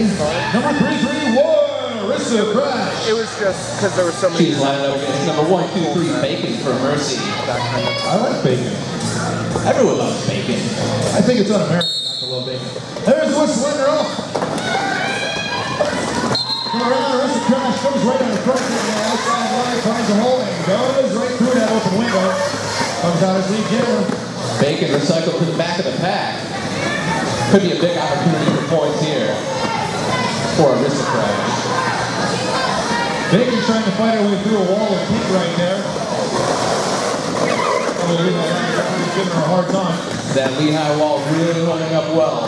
Number 331, Arista Crash. It was just because there were so many. She's lining up against number 123, Bacon for Mercy. That kind of I like bacon. Everyone loves bacon. I think it's un-American not to love bacon. There's what's letting her off. Come around, Arista Crash comes right on the front of the outside line, finds a hole and goes right through that open window. Comes out as lead jammer. Bacon recycled to the back of the pack. Could be a big opportunity for points here for Arista Crash. Bacon trying to fight her way through a wall of pink right there. Oh, Lehigh giving her a hard time. That Lehigh wall really holding up well.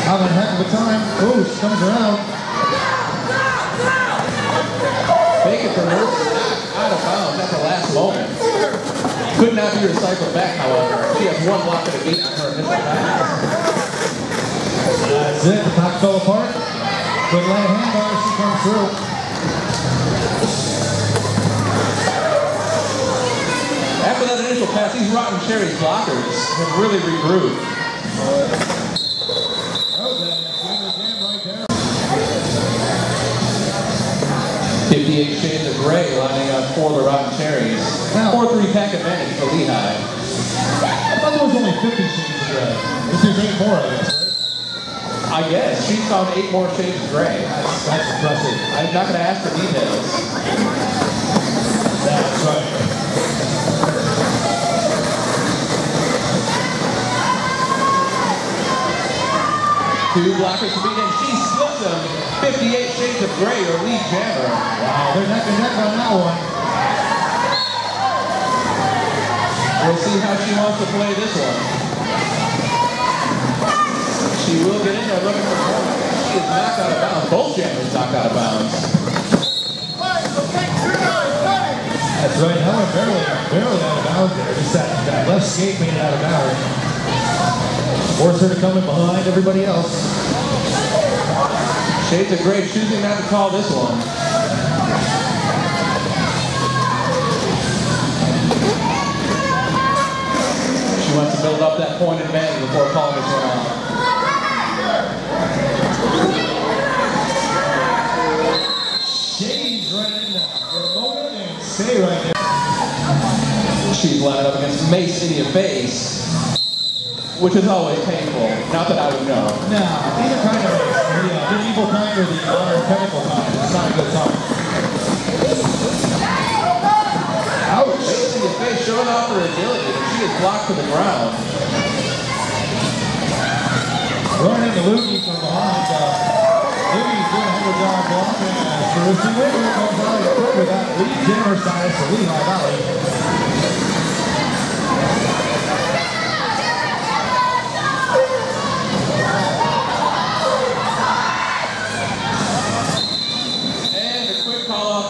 Having a heck of a time. Oh, she comes around. Bacon for Mercy out of bounds at the last moment. Could not be recycled back, however. She has one block at a gate on her initial pass. That's it. The pack fell apart. Good light handbar. She comes through. After that initial pass, these Rotten Cherries blockers have really regrouped. Oh, that's the jam right there. 58 shades of gray lining up for the Rotten Cherries. 4-3 pack advantage for Lehigh. I thought there was only 50 shades of gray. This is 8 more, I guess, right? I guess. She found 8 more shades of gray. That's impressive. I'm not going to ask for details. That's right. Two blockers to beat in. She slipped them. 58 shades of gray or lead jammer. Wow, they're neck and neck on that one. We'll see how she wants to play this one. She will get in there looking for points. She is knocked out of bounds. Both jammers knocked out of bounds. That's right. Helen barely out of bounds there. Just that left skate made it out of bounds. Force her to come in behind everybody else. Shades of gray choosing not to call this one. She wants to build up that point advantage before calling this one off. Shades right in there. Remote and stay right there. She's lining up against Mace in your face, which is always painful. Not that I would know. No, either kind of race. The medieval kind or the modern chemical kind. It's not a good time. Ouch! Mace in your face showing off her agility, but she is blocked to the ground. Running the Loogie from behind. Loogie's doing a 100-yard block, and Cerusi Wiggler comes out of quick with that lead jammer status for Lehigh Valley.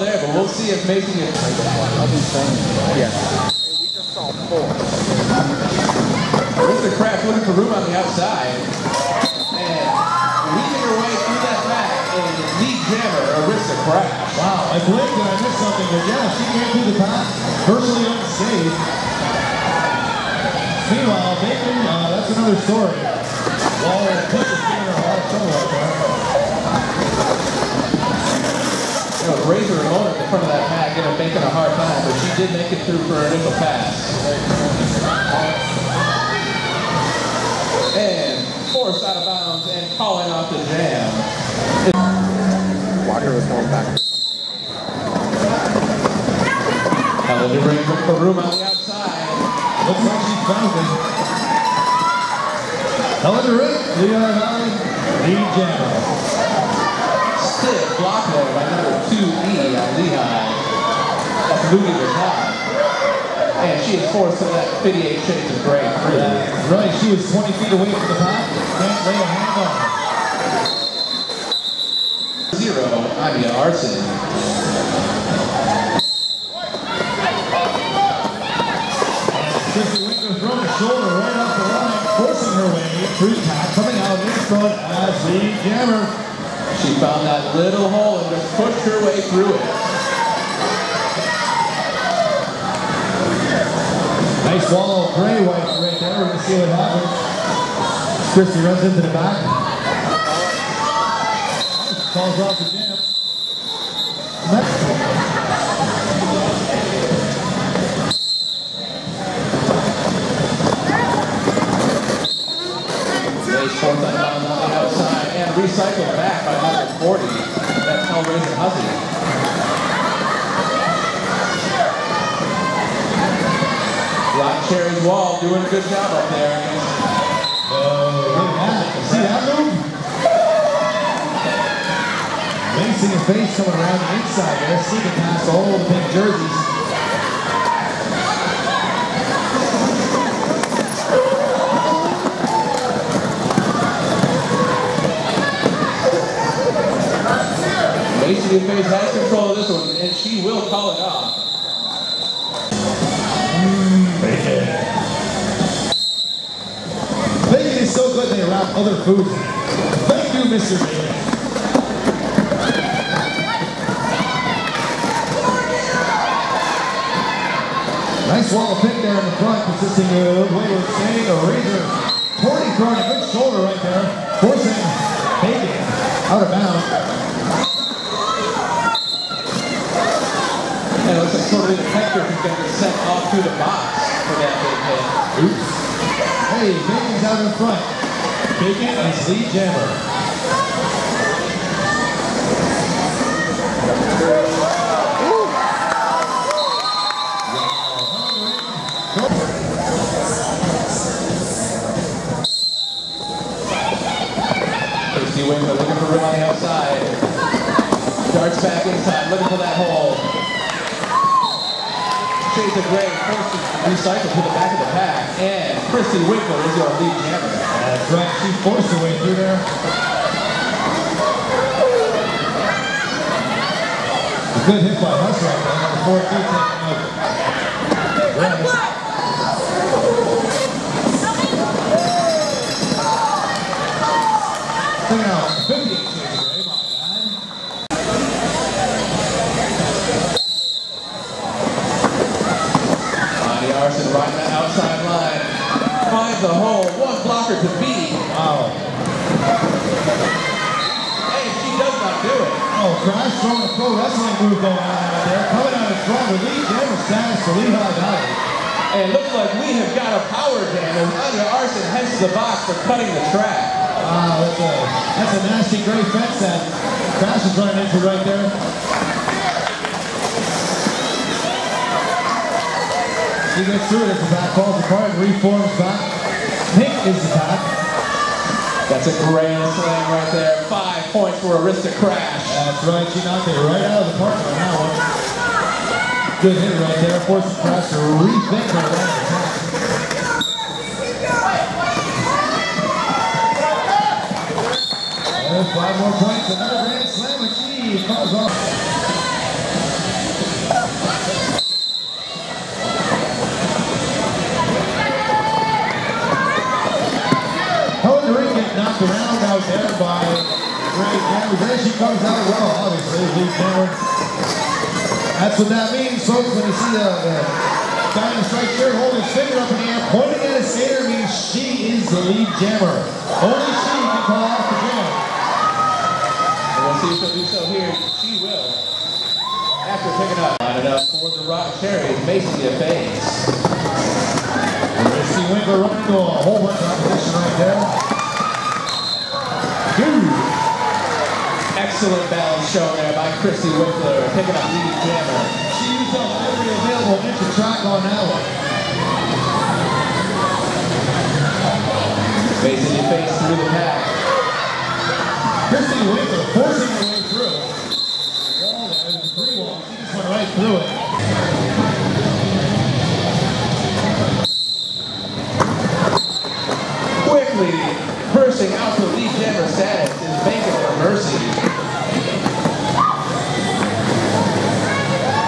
There, but we'll see if Mason gets I'll be saying yeah. We just saw 4. Arista Crash looking for room on the outside. And weaving her way through that back and lead jammer, Arista Crash. Wow, I blinked and I missed something, but yeah, she came through the path virtually unscathed. Meanwhile, Bacon, that's another story. Wall push is giving her a lot of trouble out there. Razor Ramon at the front of that pack, giving Bacon a hard time, but she did make it through for her initial pass. And forced out of bounds and calling off the jam. Walker was going back. Helen to bring for room on the outside. Looks like she's bouncing. Helen to ring, Lehigh Valley, lead jammer. Stiff block there by number 2E on Lehigh. That's Loogie the top. And she is forced to that 58 shades of gray through. That's right, she was 20 feet away from the pack. Can't lay a hand on her. 0, Anya Arson. Chrissy Winkler throwing the shoulder right off the line, forcing her way through the pack, coming out in front as the jammer. She found that little hole and just pushed her way through it. Nice wall of gray white right there. We're going to see what happens. Christy runs into the back. Calls off the jam. Nice fourth on the outside and recycled back by number 40. That's Hellraiser Hussey. Cherries wall doing a good job up there. See that move? Lacing his face coming around the inside there, sneaking past all the pink jerseys. Lacing his face has control of this one, and she will call it off. Bacon is so good they wrap other foods in it. Thank you, Mr. Bacon. Nice wall of pick there in the front, consisting of Wayward Sting, a razor, Torty throwing a good shoulder right there, forcing Bacon out of bounds. And it looks like Torty the Hector is going to get sent off to the box for that big hit. Oops. Hey, Bacon's out in front. Bacon is lead jammer. Christy Winkler looking for room on the outside. Darts back inside, looking for that hole. Shades of gray, forced to recycle to the back of the pack, and Christy Winkler is your lead jammer. That's right, she forced her way through there. A good hit by Huss right there, number 42 taking out Grant. Taking out 50 Shades of Gray, my God. Arson right that outside line. Finds the hole. One blocker to beat. Wow. Hey, she does not do it. Oh, Crash throwing a pro wrestling move going on out there. Coming out in front with lead jammer status for Lehigh Valley. And it looks like we have got a power jam as Anya Arson heads to the box for cutting the track. Wow, that's a nasty gray fence that Crash is running into right there. He gets through it as the back falls apart and reforms back. Pink is the back. That's a grand slam right there. 5 points for Arista Crash. That's right, she knocked it right out of the park on that one. Good hit right there, forcing Crash to rethink her line of attack. And 5 more points, another grand slam, and she calls off. Knocked around out there by Great Jammer. Then she comes out well, obviously, lead jammer. That's what that means, folks, when you see the guy in the striped shirt holding his finger up in the air, pointing at his skater means she is the lead jammer. Only she can call off the jam. And we'll see if she'll do so here. She will. After picking up. Line it up for the Cherries, basically a face. Christy Winkler running into a whole bunch of opposition right there. Excellent balance shown there by Christy Winkler, picking up lead jammer. She used up every available inch of track on that one. Facing your face through the pack. Christy Winkler forcing her way through. Wall there, there's a 3-wall. She just went right through it. Quickly bursting out to lead jammer status is Bacon for Mercy.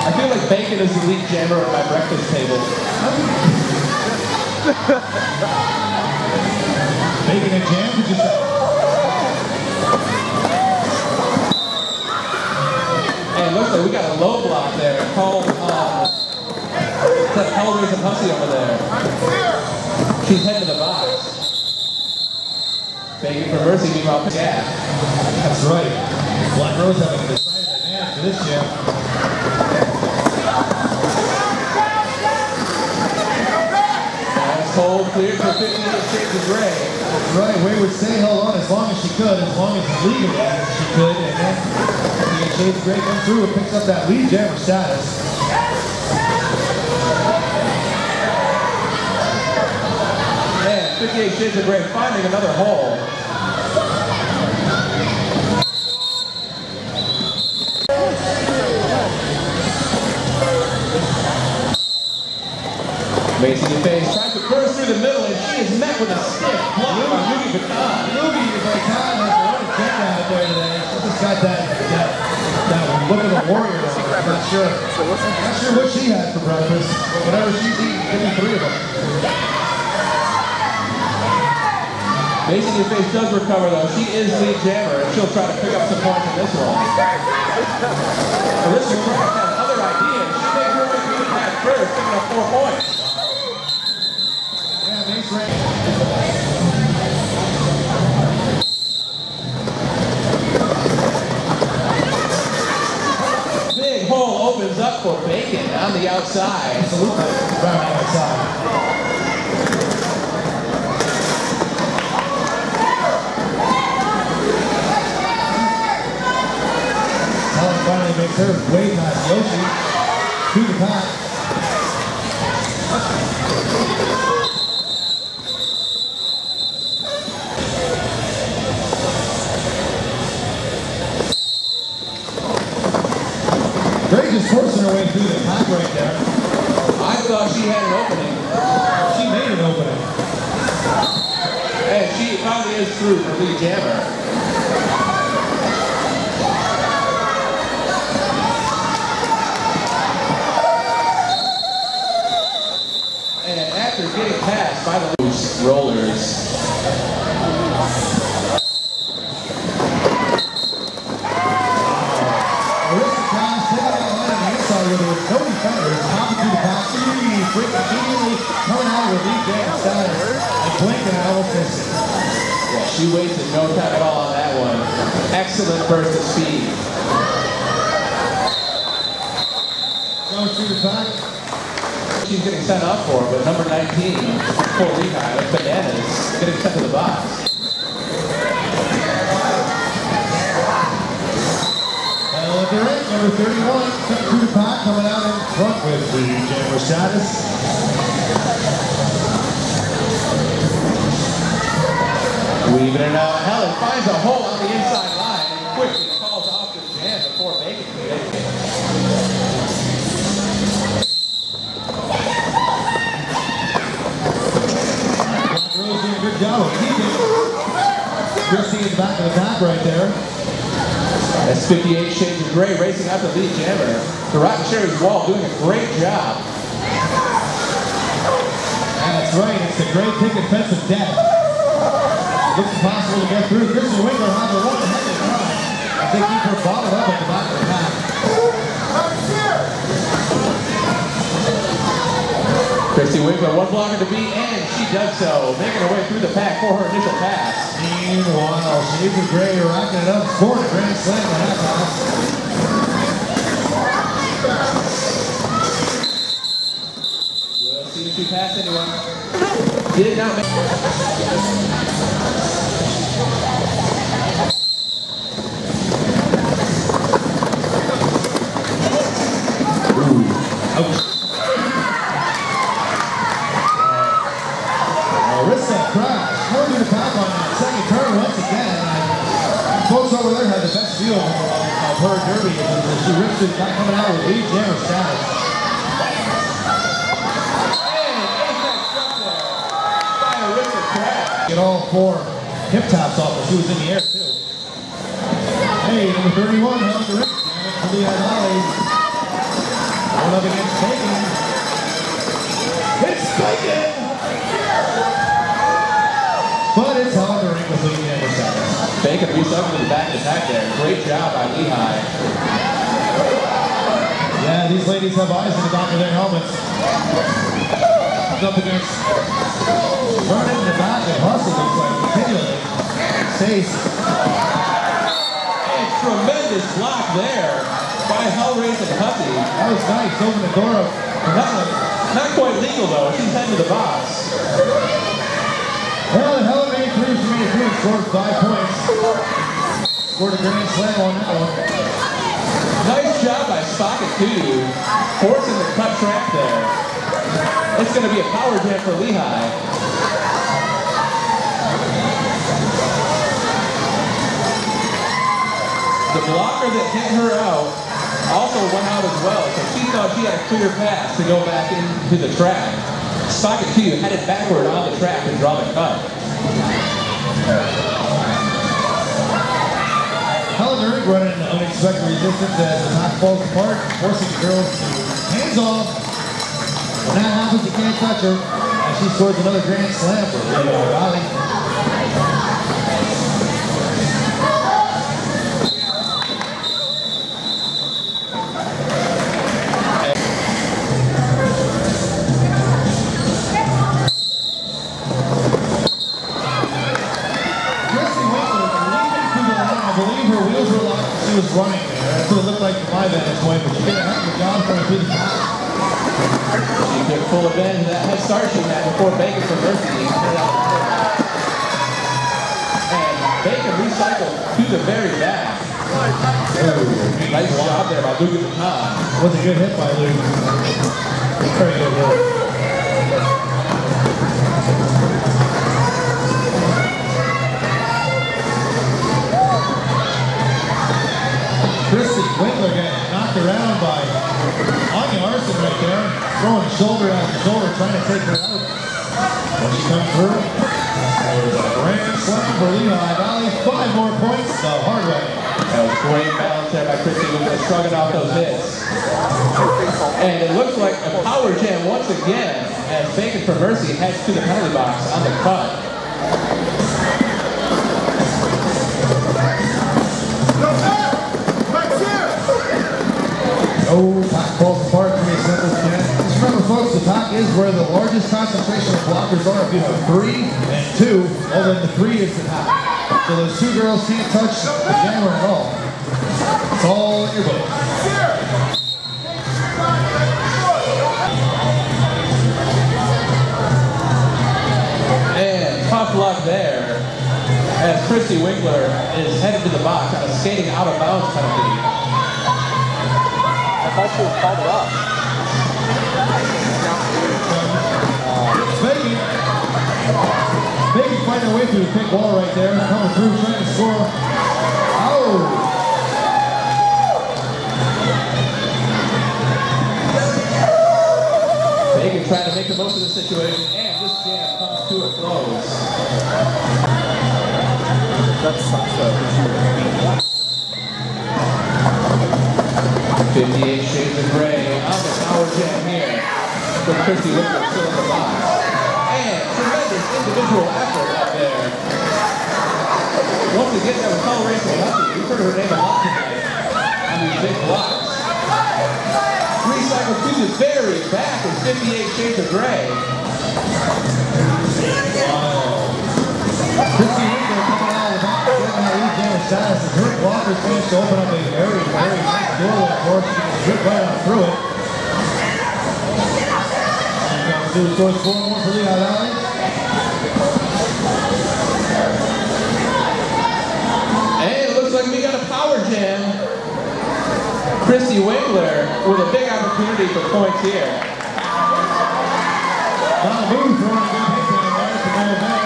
I feel like Bacon is the lead jammer at my breakfast table. Bacon and jam, did you say? And it looks like we got a low block there called It's that Hellraiser Pussy over there. She's heading to the box. Begging for mercy, meanwhile, yeah. That's right. Black Rose having a decided advantage for this jam. That's cold, cleared for 58 shades of gray. That's right. Wayward stay held on as long as she could, as long as legally she could, and then 58 shades of gray comes through and picks up that lead jammer status. And 58 shades of gray finding another hole. Macy DeFace tries to burst through the middle, and she is met with a stiff block by Louie Vuitton. Louie Vuitton has a lot of jet out there today. She's just got that look of a warrior. I'm not sure. Not sure what she had for breakfast. Whatever she's eating, give me 3 of them. Macy DeFace does recover though. She is lead jammer, and she'll try to pick up some points in this one. Arista Craft has other ideas. She makes her way through the pack first, picking up 4 points. Big hole opens up for Bacon on the outside. Absolutely. Right on the outside. Helen finally makes her way past Yoshi to the pack. Greg just forcing her way through the pack right there. I thought she had an opening. She made an opening. And she probably is through for lead jammer. And after getting passed by the loose rollers, with no defenders, popping through the pack, immediately coming out with lead jam status, and blinking and almost missed it. Yeah, she wasted no time at all on that one. Excellent burst of speed. Going through the pack. She's getting sent up for, but number 19 for Lehigh, with Bananas, getting sent to the box. Number 31, coming through the pack, coming out in front with the jammer status. Weaving it out. Helen finds a hole on the inside line and quickly calls off the jam before Bacon can make it. Black Rose doing a good job of keeping Christy in the back of the pack right there. That's 58 Shades of Gray racing out the lead jammer. The Rotten Cherries wall doing a great job. That's right, it's the great ticket fence of death. Looks impossible to get through. Christy Winkler has a one-handed run as they keep her bottled up at the back of the pack. Christy Winkler, one blocker to beat, and she does so, making her way through the pack for her initial pass. Meanwhile, Shades of Gray racking it up, scoring a grand slam to half pass. We'll see if she passed anyone. Did not make. Ooh, ouch. Arista crash, going through the pack on that second turn once again. Folks over there had the best feel of her derby as she rips it back coming out with lead jammer status. Get all 4 hip taps off when she was in the air too. Hey, number 31, Helen to Rick. To Lehigh Valley. Going up against Bacon. It's Bacon! But it's hard to rank with lead jammer status. Bacon resucking to the back of the pack there. Great job by Lehigh. Yeah, these ladies have eyes in the back of their helmets. Up against Vernon in the back and Hustle looks like continually. Stace. And tremendous block there by Hellraise and Hussey. That was nice. Open the door up. Not quite legal though. She's heading to the box. Well, Hellraise threw from 83 and scored 5 points. Scored a grand slam on that one. Nice job by Socket too, forcing the cut track there. It's going to be a power jam for Lehigh. The blocker that hit her out also went out as well, so she thought she had a clear path to go back into the track. Socket 2 headed backward on the track and draw the cut. Hellraise running unexpected resistance as the pack falls apart, forcing the girls to hands off. When that happens, you can't touch her. And she scores another grand slam for Lehigh Valley. She was running there. That's what it looked like from my vantage point, but she did a heck of a job coming through the pack. She took full advantage of that head start she had before Bacon from Mercy. And Bacon recycled to the very back. Ooh, nice job there by Luke at the top. Was a good hit by Luke. Very good hit. Christy Winkler getting knocked around by Anya Arson right there, throwing shoulder after shoulder, trying to take her out. When she comes through, there's a grand slam for Lehigh Valley. 5 more points the hard way. That was great balance there by Christy Winkler, shrugging off those hits. And it looks like a power jam once again as Bacon for Mercy heads to the penalty box on the cut. No, pack falls apart pretty simple. Just remember, folks, the pack is where the largest concentration of blockers are. If you have 3 and 2, well, then the 3 is the pack. So those 2 girls can't touch the jammer at all. It's all in your book. And tough luck there as Christy Winkler is headed to the box on a skating out of bounds penalty. I thought she was called it up. Bacon finding a way through the pick wall right there, coming through, trying to score. Oh! Bacon trying to make the most of the situation, and this jam comes to a close. That sucks though. 58 Shades of Gray on the power jam here with Christy Winkler still in the box. And tremendous individual effort up there. Once again, that was Hellraise and Hussey. We've heard her name a lot tonight on these big blocks. Recycled to the very back is 58 Shades of Gray. Wow. Christy Winkler coming out of the box, getting that lead jam status. The Kurt Walker's managed to open up a very nice doorway for us. She can zip right on through it. She's going to do the scores 4 more for Lehigh Valley. And it looks like we got a power jam. Christy Winkler with a big opportunity for points here. Donna Booth throwing a good hit down there to go back.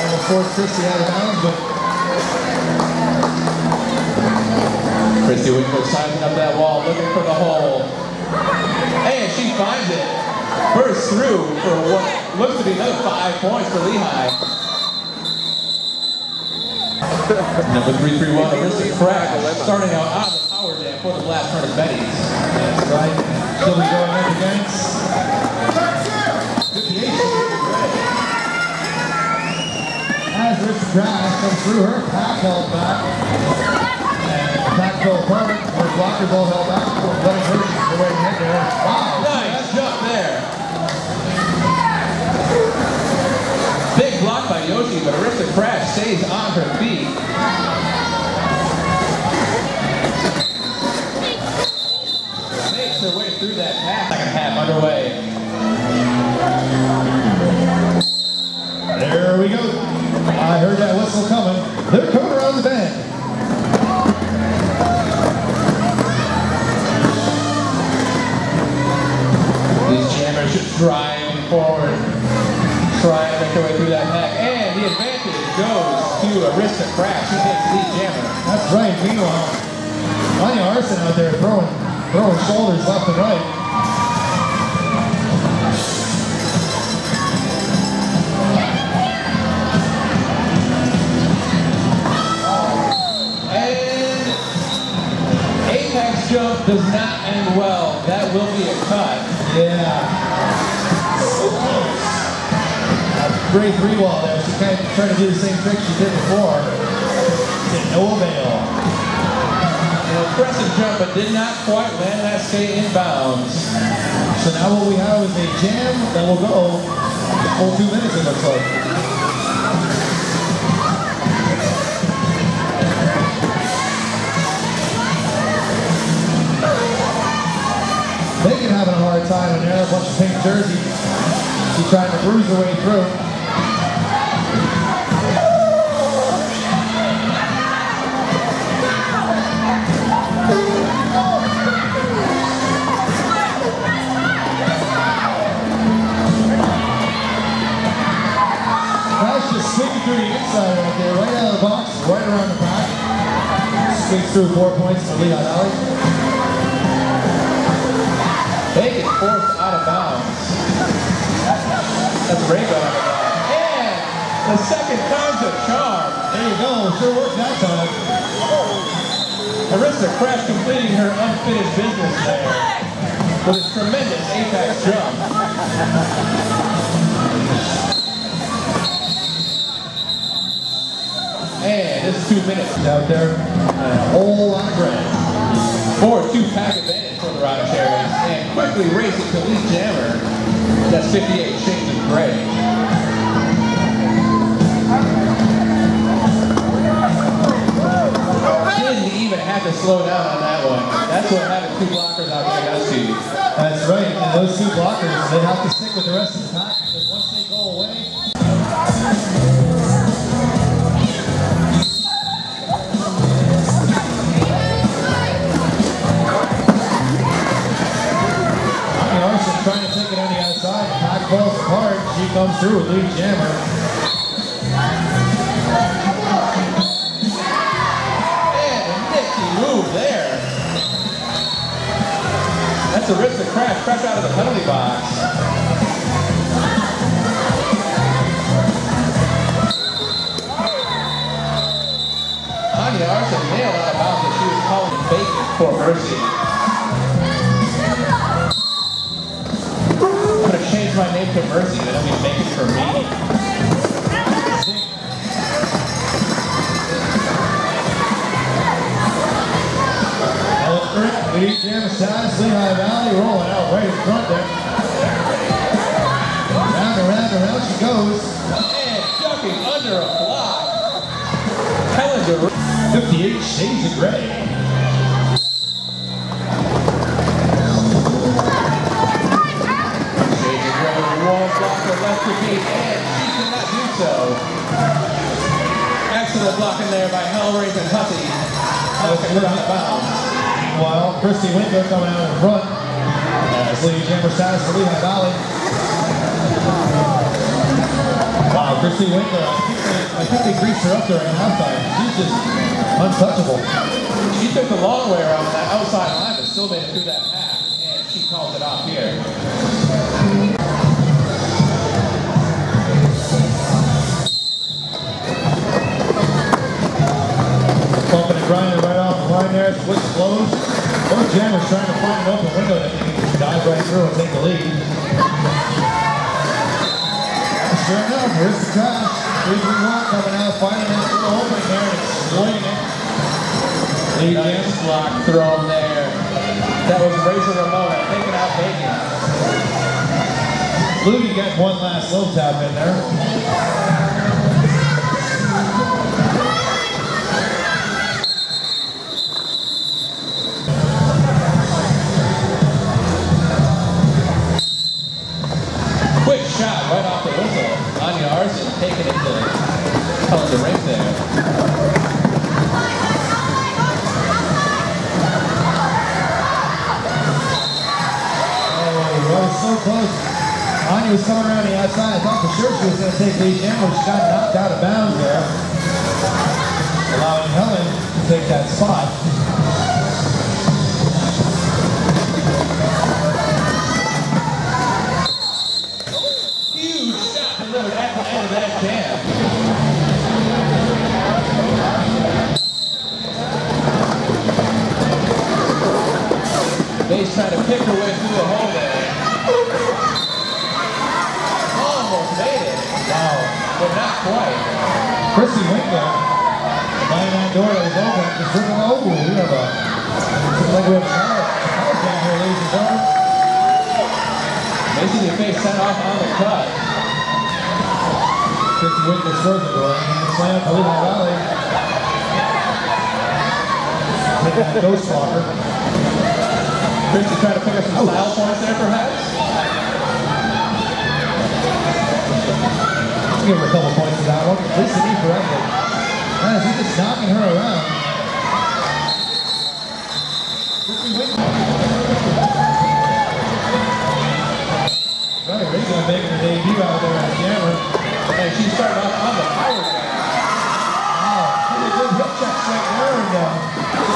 Almost forced Christy out of bounds, but Christy Winkler sizing up that wall, looking for the hole. And she finds it. Bursts through for what looks to be another 5 points for Lehigh. Number 331, Arista Crash, starting out on the power jam for the blast turn of Betties. that's right. She'll be going up against 58. As Arista Crash comes through, her pack held back. And the pack fell apart. blockers all held back. Letting her go right ahead there. Wow. Nice jump there. Big block by Yoshi, but Arista Crash stays on her feet. Makes her way through that half. Second half underway. There we go. I heard that whistle coming. They're coming around the bend. These jammers just driving forward, trying to make their way through that pack. And the advantage goes to Arista Crash. She takes the lead jammer. That's right. Meanwhile, Anya Arson out there throwing shoulders left and right. Jump does not end well. That will be a cut. Yeah. A great three wall there. She kind of trying to do the same trick she did before. To no avail. An impressive jump, but did not quite land that skate in bounds. So now what we have is a jam that will go the full 2 minutes, it looks like. Megan having a hard time in there, a bunch of pink jerseys. She's trying to bruise her way through. Crash just swinging through the inside right there, right out of the box, right around the back. Swings through 4 points for Lehigh Valley. Bacon forced out of bounds. That's a rainbow. And the second time's a charm. There you go. Sure worked that time. Arista Crash completing her unfinished business there with a tremendous apex jump. And this is 2 minutes Out there, and a whole lot of ground. 4-2 pack advantage for the Rock Cherries, and quickly racing to lead jammer. That's 58 shades of gray. Didn't even have to slow down on that one. That's what having 2 blockers out there does to you. That's right, and those 2 blockers, they have to stick with the rest of the pack, because once they go away, trying to take it on the outside. Pack falls apart. She comes through with lead jammer. And a nifty move there. That's Arista Crash fresh out of the penalty box. Anya Arson nailed out of bounds that she was calling bacon for mercy. Change my name to Mercy, then we make it for me. Lead jammer size, Lehigh Valley rolling out right in front there. Round and round and round she goes. And ducking under a block. Helen DeRoe. 58 shades of gray. One blocker left to beat, and she did not do so. Excellent blocking there by Hellraise and Hussey. Meanwhile, Christy Winkler coming out in front. As lead jammer status for Lehigh Valley. Wow, Christy Winkler, I think they greased her up during halftime. She's just untouchable. She took the long way around that outside line, but still made it through that pack, and she calls it off here. Bumping and grinding right off the line there, switch closed. Both jammers trying to find an open window that they can dive right through and take the lead. Sure enough, here's the crash. 3-3-1 coming out, finding that little opening there and exploiting it. Nice block thrown there. That was Razor Ramona taking out Bacon. Luby got one last low tap in there. Quick shot right off the whistle. Anya Arson taking it to the ring there. So close. Anya was coming around the outside. I thought for sure she was going to take Lee Jammer. She got knocked out of bounds there, allowing Helen to take that spot. Huge shot delivered at the end of that jam. Bates trying to pick her way through the hole there. Almost made it. Wow. But not quite. Christy Winkler, behind that door that was open, just looking over. We have a, looks like we have a power down here, ladies and gentlemen. Macy the face sent off on the cut. Christy Winkler's further door, and the slam to Lehigh Valley. Taking that ghost walker. Christy trying to pick up some style points there, perhaps? I'll give her a couple points for that one. At least the knee corrected. Man, he's just knocking her around. Right, Ray's gonna make her debut out there on camera. And she started off on the power jam. Wow, pretty good hip checks right there, and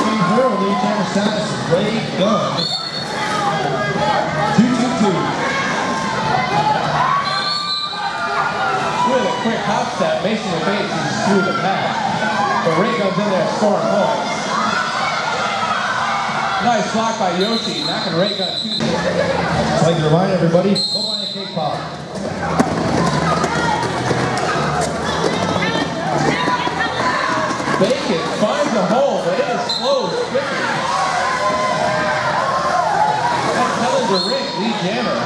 came through. Lee Jammer status is Ray Gunn. 2-2-2. With a quick hop step, Mason and Bates is through the pack. But Ray Gunn's in there scoring points. Nice block by Yoshi, knocking Ray Gunn to the I'd like to remind everybody, go buy a cake pop. Bacon finds a hole, but it is closed quickly. That's Helen the ring, Lee Jammer.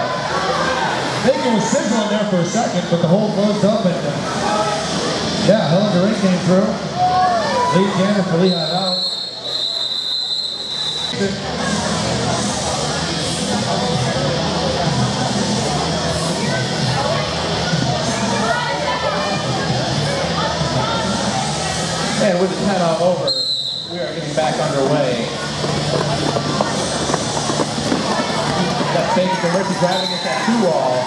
Bacon was sizzling there for a second, but the hole closed up, and yeah, Helen DeRink came through. Lee Jammer for Lehigh Valley. And with the 10-0 over, we are getting back underway. That's Bacon to Mercy driving against that 2-wall.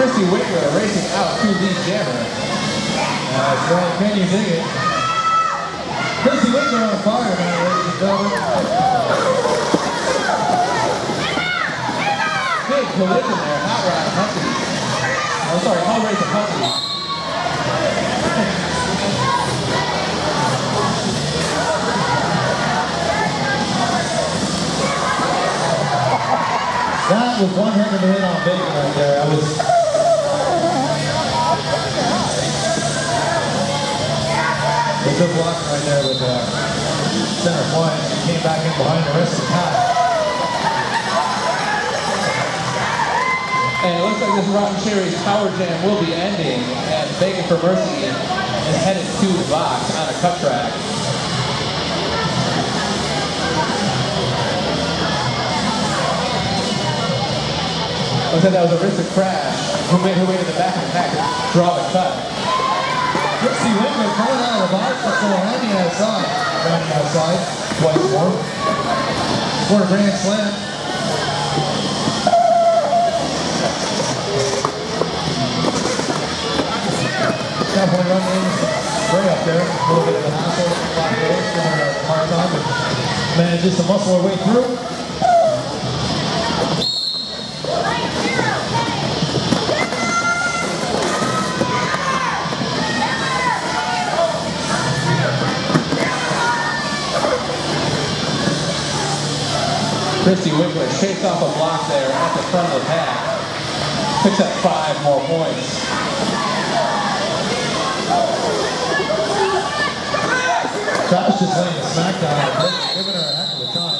Christy Winkler racing out to Lee Jammer. That's right, can you dig it? Christy Winkler on fire now, ladies and gentlemen. Big collision there, Hot Rod Hussey. I'm sorry, Hellraiser Hussey. That was one heck of a hit on Bacon right there. That was... a good block right there with center point. He came back in behind the rest of the pack. And it looks like this Rotten Cherries Power Jam will be ending as Bacon for Mercy is headed to the box on a cut track. Looks like that was a risk of crash who made her way to the back of the pack to draw the cut. Christy Winkler coming out of the box before around the outside. Around the outside, twice more. For a grand slam. Definitely running in way up there. A little bit of a hassle. Giving her a hard time, but manages to muscle her way through. Christy Winkler shakes off a block there at the front of the pack. Picks up 5 more points. Travis just laying the smackdown. Giving her a heck of a time.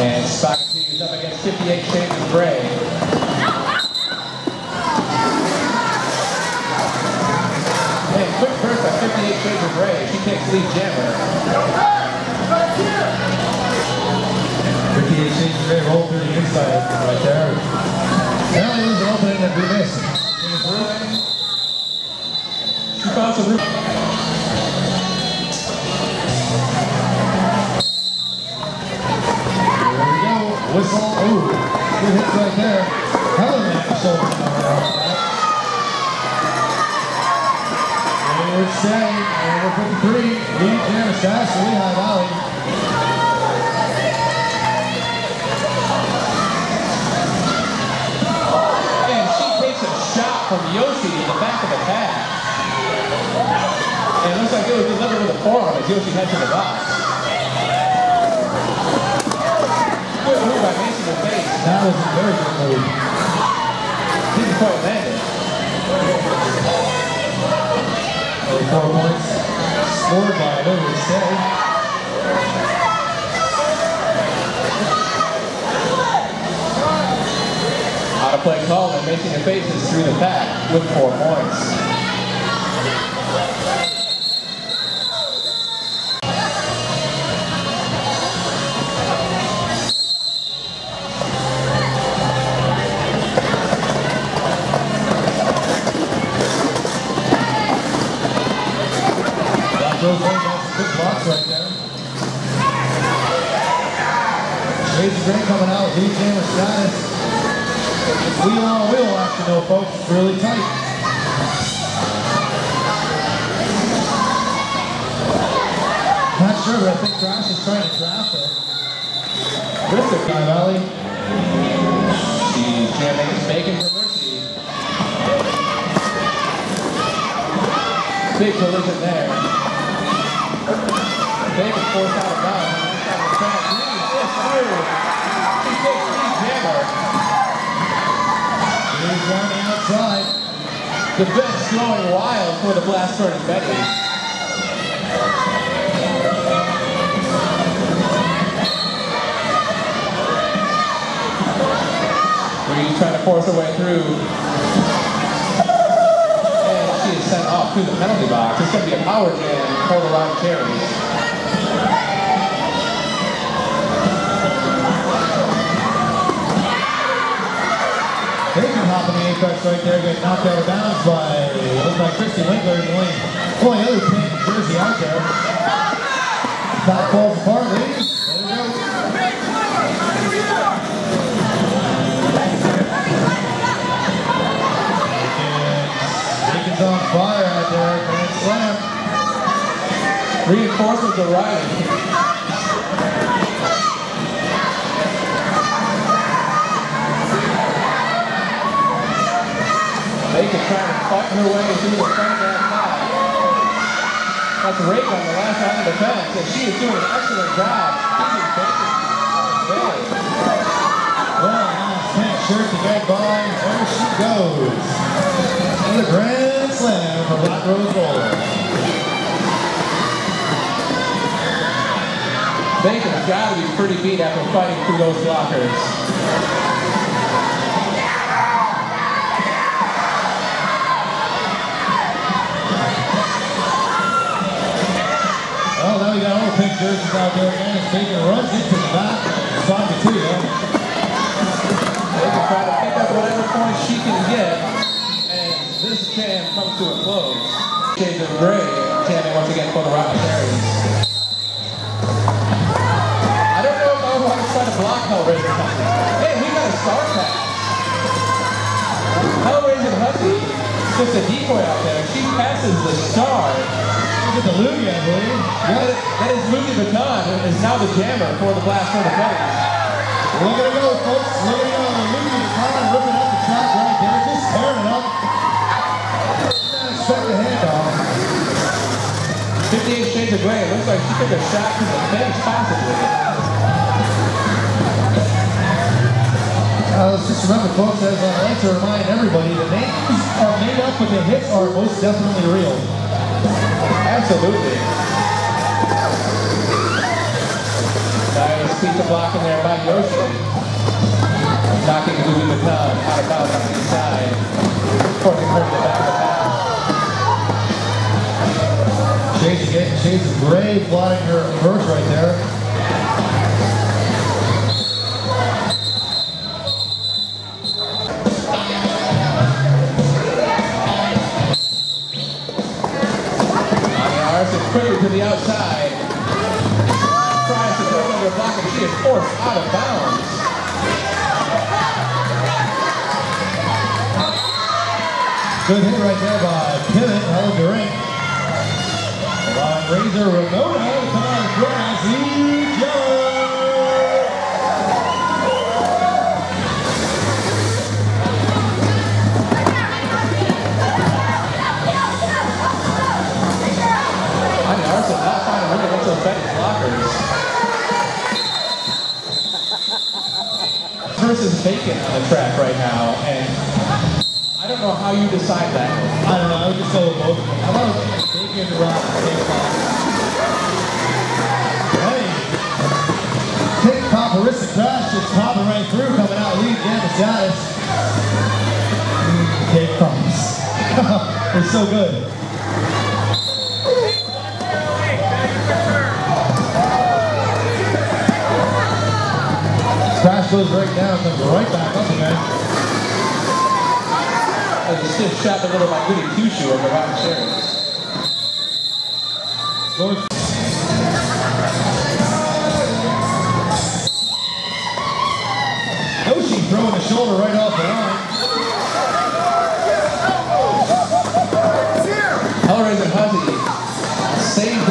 And Spock is up against 58 Shades of Gray. And quick burst by 58 Shades of Gray. She takes lead jammer. 58 Shades of Gray rolled through the inside right there. Apparently there's an opening that we missed. She found some room. Whistle, ooh, good hits right there. Helen shoulder coming out. Forward stay, over 53. Lead Jam status for Lehigh Valley. And she takes a shot from Yoshi in the back of the pack. And it looks like it was delivered with a forearm as Yoshi heads to the box. Good move by Mason to face. That was a very good move. Didn't quite land it. 4 points scored by Forward stay. Out of play call and Mason to faces through the pack with 4 points. Those laying down some good blocks right there. Shades of Gray coming out with lead jammer status. Wheel on wheel action though, folks. It's really tight. Not sure, but I think Crash is trying to draft her. Good to Lehigh Valley. She's jamming his bacon for mercy. Big collision there. Bacon forced out of bounds. She takes lead jammer. He's on the outside. The bench going wild for the blast furnace Betties. Reed's trying to force her way through. And she is sent off through the penalty box. It's going to be a power jam for the round Cherries. Bacon hopping the apex right there, getting knocked out of bounds by, looks like Christy Winkler and the other pink jersey out there. Top falls apart, ladies. There we go. Bacon's on fire out there. Grand slam. Reinforcements arriving. Bacon trying to fight her way through the front of that pack. That's a rake on the last line of defense, and she is doing an excellent job keeping Bacon at bay. Well, nice pink shirt to get by. There she goes. Another grand slam for Black Rose Roller. Bacon's got to be pretty beat after fighting through those blockers. Well, now we got all the pink jerseys out there again. As Bacon runs into the back. Sonic too, yeah. Bacon trying to pick up whatever points she can get. And this jam comes to a close. Shades of Gray jamming once again for the Rock Cherries. I don't know if I want to try to block Hellraiser Husky. Hey, we got a star pass. Hellraiser Husky, just a decoy out there. She passes the star. Look at the Lugia, I believe. That is Louis Vuitton, is now the jammer for the blast for the Betties. Look at it go, folks. Look at it go. Louis Vuitton ripping up the track right there. Just tearing it up. Didn't expect a handoff. 58 Shades of Gray. It looks like she took a shot to the face, possibly. Let's just remember, folks, as I like to remind everybody, the names are made up, but the hits are most definitely real. Absolutely. Nice piece of blocking there by Yoshi. Knocking Louis Vuitton out of bounds on the inside. Forcing her to the back of the pass. Shades of gray blotting her reverse right there. Quickly to the outside. Tries to break under a block and she is forced out of bounds. Good hit right there by Pivot, held the ring. Allowing Razor Ramona to come out of grass. Huge yellow. Not finding room against those Betties blockers. Versus Bacon on the track right now, and I don't know how you decide that. I don't know, I would just go with both of them. How about Bacon and Rock? Hey! Kick pop aristocrat, just popping right through, coming out lead, getting the status. Kick pops. They're so good. Crash goes right down, comes right back up again. As a stiff shot delivered by Goody Two-Shoe over by Cherries. Yoshi throwing the shoulder right off the line. Hellraiser Huzzy saved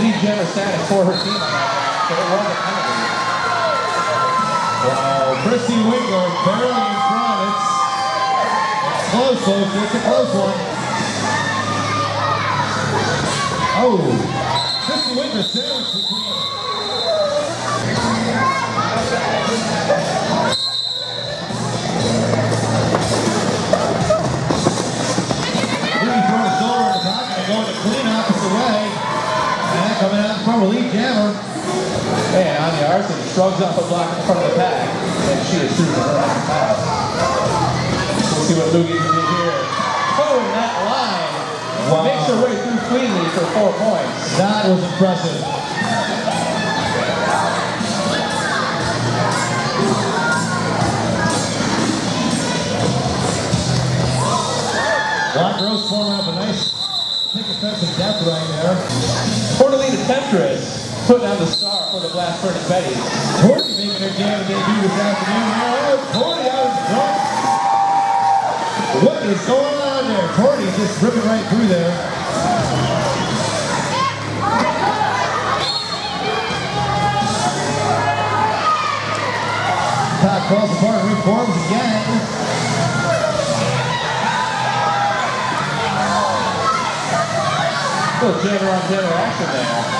lead jammer status for her team on that match, but it wasn't penalty. Wow, Christy Winkler barely in front. It's close, folks. It's a close one. Oh, Christy Winkler sandwiched between. Louis throwing the shoulder in the pocket and going to clean opposite way. And coming out in front of lead jammer. And Anya Arson shrugs off a block in front of the pack, and she is through for her last pass. We'll see what Loogie can do here. Towing that line. Wow. Makes her way through cleanly for 4 points. That was impressive. Black Rose forming up a nice pick offensive depth right there. Portalina Temptress putting on the star for the Blast Furnace Betties. Torty making her jam debut this afternoon. Oh, Torty out in front. What is going on there? Torty just ripping right through there. Pack falls apart and reforms again. Little jammer on jammer action there.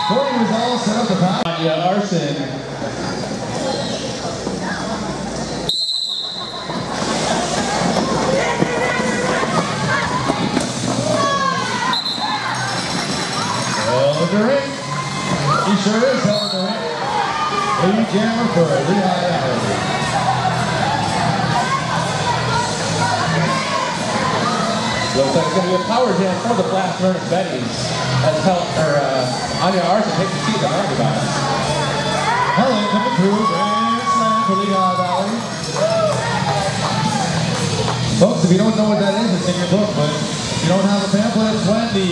Torty was all set up the pack. Anya Arson. Held the ring. He sure is held the ring. Lead jammer for Lehigh. Looks like it's going to be a power jam for the Blast Furnace Betties. As Anya Arson takes the seat in the roundabout. Helen coming through. Grand slam for Lehigh Valley. Folks, if you don't know what that is, it's in your book, but if you don't have a pamphlet, it's when the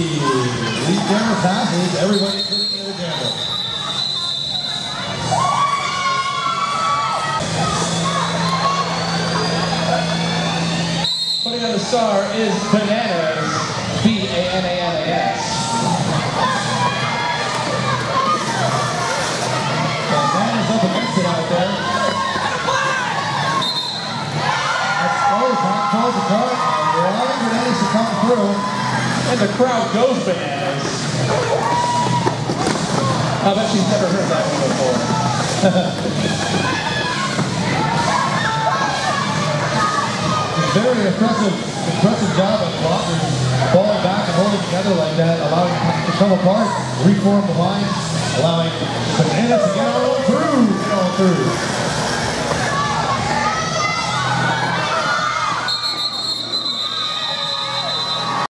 lead jammer passes, everybody including the other jammer. Putting on the star is Bananas, B-A-N-A-N-A-S. Bananas up against it out there. That's Hot falls apart. Allowing Bananas to come through. And the crowd goes bananas. I bet she's never heard that one before. very impressive job of blockers falling back and holding together like that, allowing them to come apart, reform behind, allowing Bananas to get on through.